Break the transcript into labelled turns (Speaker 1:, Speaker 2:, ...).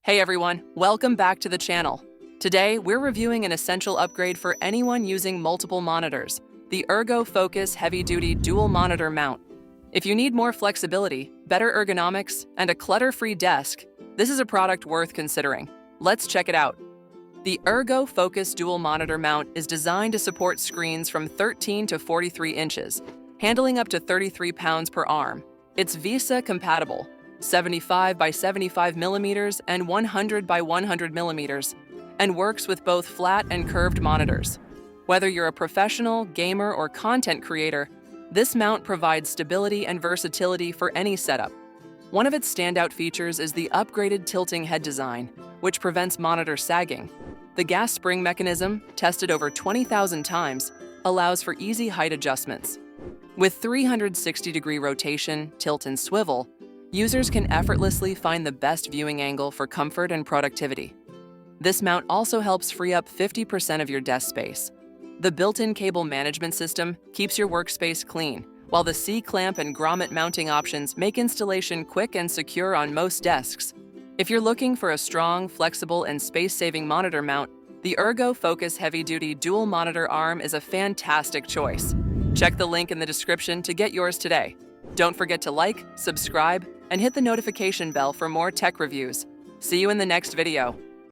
Speaker 1: Hey everyone, welcome back to the channel. Today, we're reviewing an essential upgrade for anyone using multiple monitors, the Ergo Focus Heavy-Duty Dual Monitor Mount. If you need more flexibility, better ergonomics, and a clutter-free desk, this is a product worth considering. Let's check it out. The Ergo Focus Dual Monitor Mount is designed to support screens from 13 to 43 inches, handling up to 33 pounds per arm. It's VESA compatible, 75 by 75 millimeters and 100 by 100 millimeters, and works with both flat and curved monitors. Whether you're a professional, gamer, or content creator, this mount provides stability and versatility for any setup. One of its standout features is the upgraded tilting head design, which prevents monitor sagging. The gas spring mechanism, tested over 20,000 times, allows for easy height adjustments. With 360-degree rotation, tilt, and swivel, users can effortlessly find the best viewing angle for comfort and productivity. This mount also helps free up 50% of your desk space. The built-in cable management system keeps your workspace clean, while the C-clamp and grommet mounting options make installation quick and secure on most desks. If you're looking for a strong, flexible, and space-saving monitor mount, the Ergo Focus Heavy-Duty Dual Monitor Arm is a fantastic choice. Check the link in the description to get yours today. Don't forget to like, subscribe, and hit the notification bell for more tech reviews. See you in the next video.